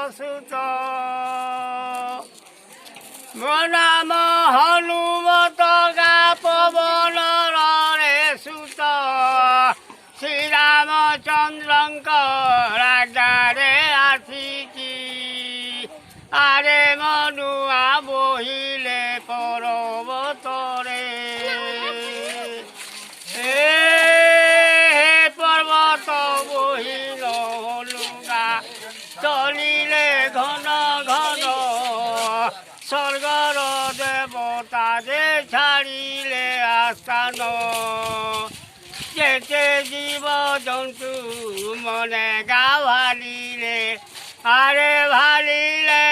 সুত নাম হনুমত গা পবন রে সুত শ্রীরামচন্দ্রঙ্ক রাজারে আসিছি আরে মনুয়া বহিলে পর্বতরে পর্বত বহিল হলুগা চলিলে ঘন ঘন স্বর্গর দেবতা যে ছাড়িলে আস্থান যেতে জীব জন্তু মনে গা ভালিলে আরে ভালিলে